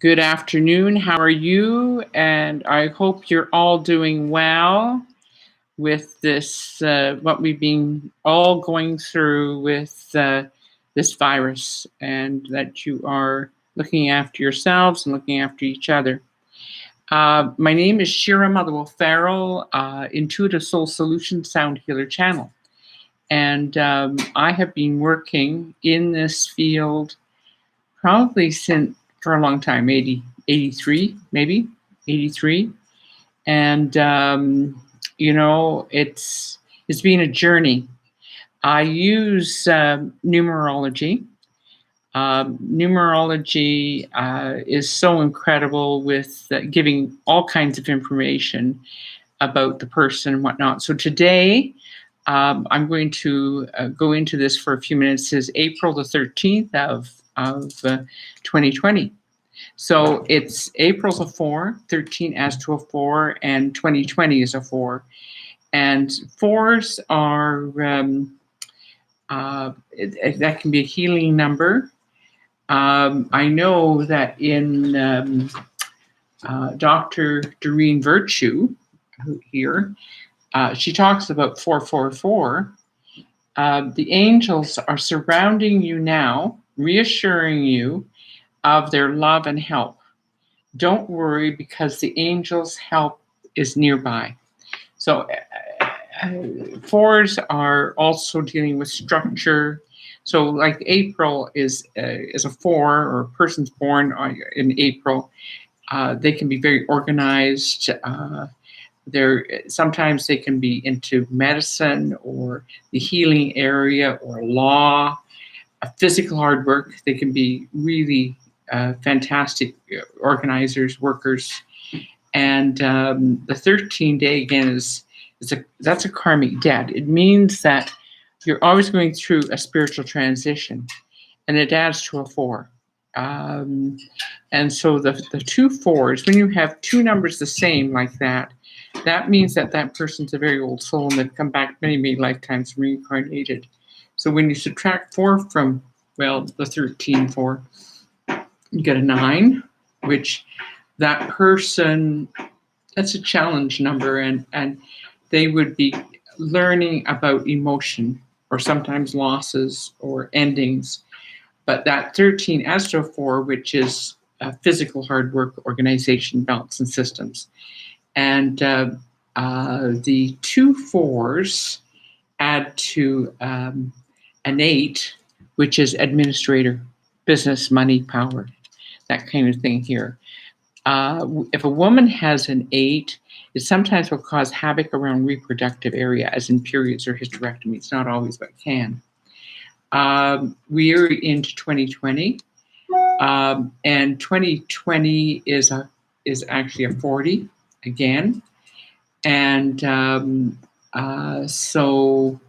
Good afternoon. How are you? And I hope you're all doing well with this, what we've been all going through with this virus, and that you are looking after yourselves and looking after each other. My name is Shira Motherwell Farrell, Intuitive Soul Solutions Sound Healer Channel. And I have been working in this field probably since for a long time, 83, maybe 83. And, it's been a journey. I use numerology. Numerology is so incredible with giving all kinds of information about the person and whatnot. So today, I'm going to go into this for a few minutes. It's April the 13th of 2020. So it's April's a 4, 13 adds to a 4, and 2020 is a 4. And fours are, that can be a healing number. I know that in Dr. Doreen Virtue here, she talks about 444. The angels are surrounding you now, reassuring you of their love and help. Don't worry, because the angels' help is nearby. So fours are also dealing with structure. So like April is a 4, or a person's born in April. They can be very organized. Sometimes they can be into medicine or the healing area or law, physical hard work. They can be really fantastic organizers, workers. And the 13-day again that's a karmic debt. It means that you're always going through a spiritual transition, and it adds to a 4. And so the 2 4s, when you have two numbers the same like that, that means that person's a very old soul and they've come back many, many lifetimes reincarnated. So when you subtract 4 from, the 13, 4, you get a 9, which that person, that's a challenge number, and they would be learning about emotion or sometimes losses or endings. But that 13 adds to a 4, which is physical hard work, organization, balance, and systems. And the 2 4s add to an 8, which is administrator, business, money, power, that kind of thing here. If a woman has an 8, it sometimes will cause havoc around reproductive area, as in periods or hysterectomy. It's not always, but can. We're into 2020, and 2020 is actually a 40 again, and so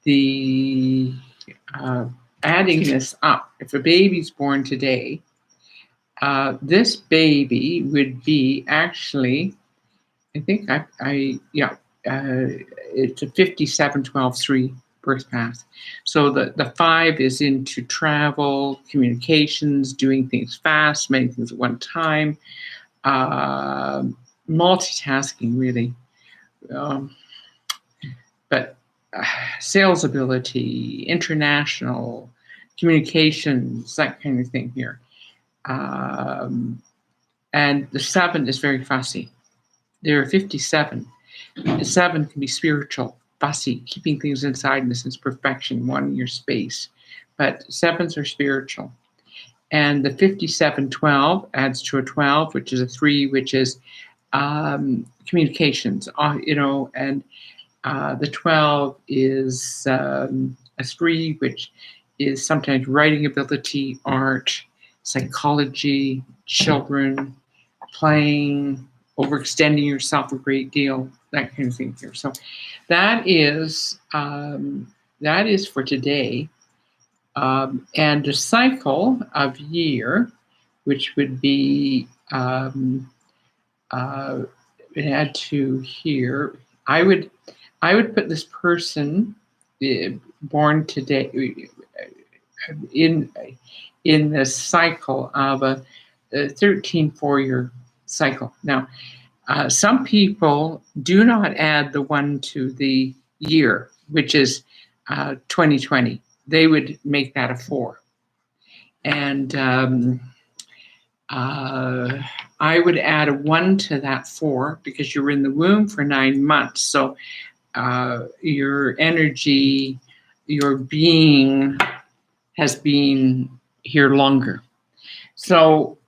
the adding this up, if a baby's born today, this baby would be actually, I think it's a 57-12-3 birth path. So the 5 is into travel, communications, doing things fast, many things at one time, multitasking really, but sales ability, international communications, that kind of thing here. And the 7 is very fussy. There are 57. The 7 can be spiritual, fussy, keeping things inside in a sense, perfection, wanting your space. But 7s are spiritual. And the 57-12 adds to a 12, which is a 3, which is communications, and the 12 is a 3, which is sometimes writing ability, art, psychology, children, playing, overextending yourself a great deal, that kind of thing here. So that is for today. And the cycle of year, which would be add to here, I would put this person born today in this cycle of 13 4-year cycle. Now, some people do not add the 1 to the year, which is 2020. They would make that a 4. And I would add a 1 to that 4 because you're in the womb for 9 months. So your energy, your being has been here longer. So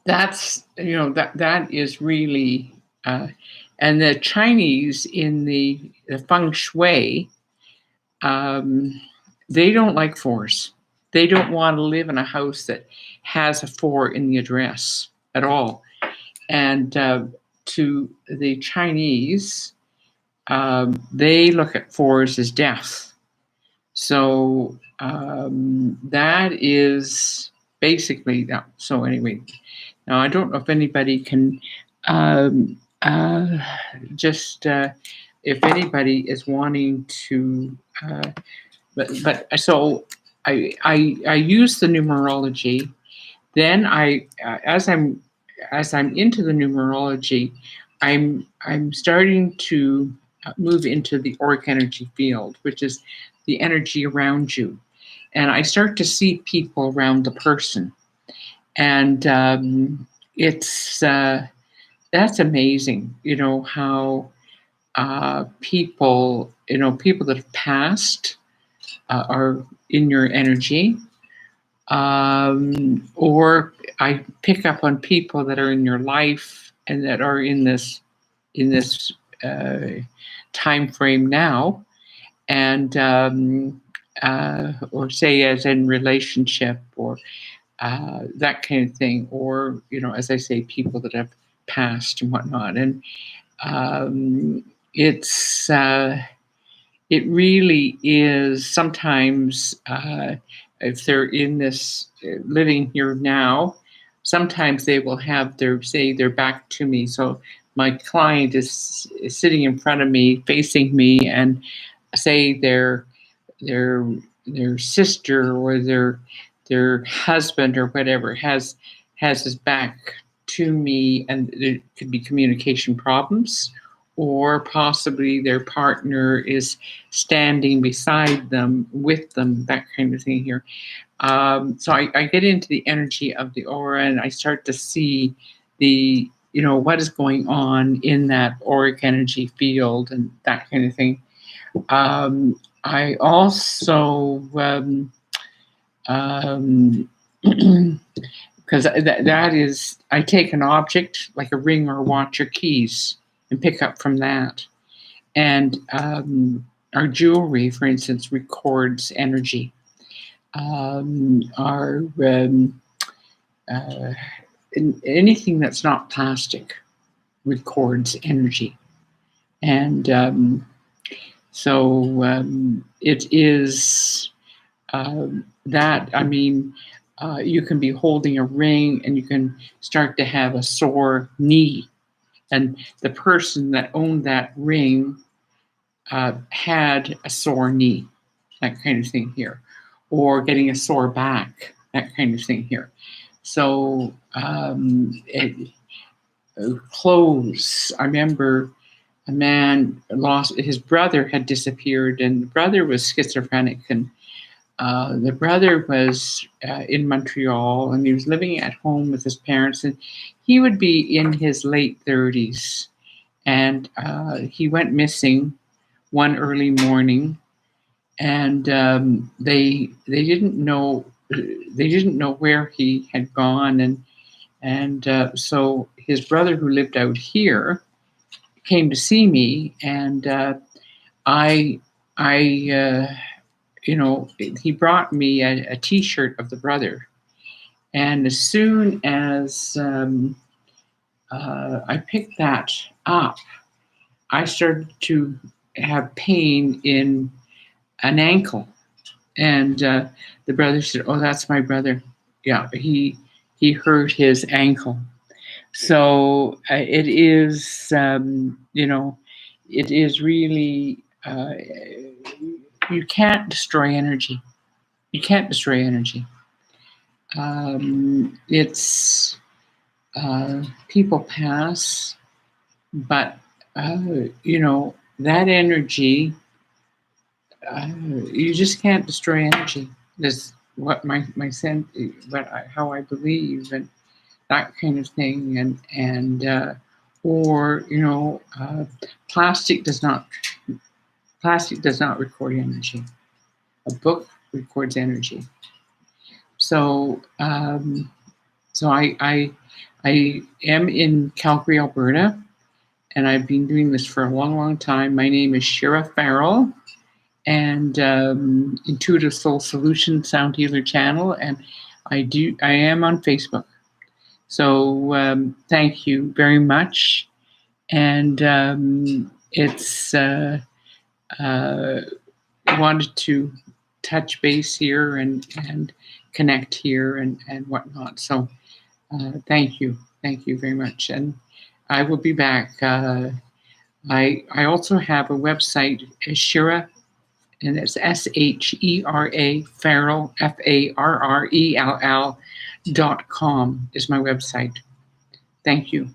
that's, that is really, and the Chinese in the feng shui, they don't like 4s. They don't want to live in a house that has a 4 in the address at all. And to the Chinese, they look at 4s as death. So that is basically that. So anyway, now I don't know if anybody can just if anybody is wanting to, but so I use the numerology. Then as I'm into the numerology, I'm starting to move into the auric energy field, which is the energy around you, and I start to see people around the person, and it's that's amazing. How people that have passed are in your energy. Or I pick up on people that are in your life and that are in this time frame now, and or say as in relationship or that kind of thing, or as I say, people that have passed and whatnot, and it's it really is sometimes. If they're in this living here now, sometimes they will have their back to me. So my client is sitting in front of me, facing me, and say their sister or their husband or whatever has his back to me, and there could be communication problems, or possibly their partner is standing beside them, with them, that kind of thing here. So I get into the energy of the aura, and I start to see the, what is going on in that auric energy field and that kind of thing. I also, because that is, I take an object like a ring or watch or keys and pick up from that. And our jewelry, for instance, records energy. Anything that's not plastic records energy. And so it is that, you can be holding a ring and you can start to have a sore knee. And the person that owned that ring had a sore knee, that kind of thing here, or getting a sore back, that kind of thing here. So clothes. I remember a man lost his brother, had disappeared, and the brother was schizophrenic, and the brother was in Montreal, and he was living at home with his parents, and he would be in his late 30s, and he went missing one early morning, and they didn't know where he had gone, and so his brother, who lived out here, came to see me, and I he brought me a T-shirt of the brother, and as soon as I picked that up, I started to have pain in an ankle, and the brother said, "Oh, that's my brother. Yeah, he hurt his ankle." So it is, it is really, you can't destroy energy. You can't destroy energy. It's people pass, but that energy, you just can't destroy energy. That's what my sense, how I believe, and that kind of thing, and or plastic does not record energy. A book records energy. So I am in Calgary, Alberta, and I've been doing this for a long, long time. My name is Shira Farrell, and Intuitive Soul Solution Sound Healer Channel, and I am on Facebook. So thank you very much, and it's wanted to touch base here and connect here and whatnot. So thank you very much, and I will be back. I also have a website, Shira, and it's SHERA Farrell FARRELL.com is my website. Thank you.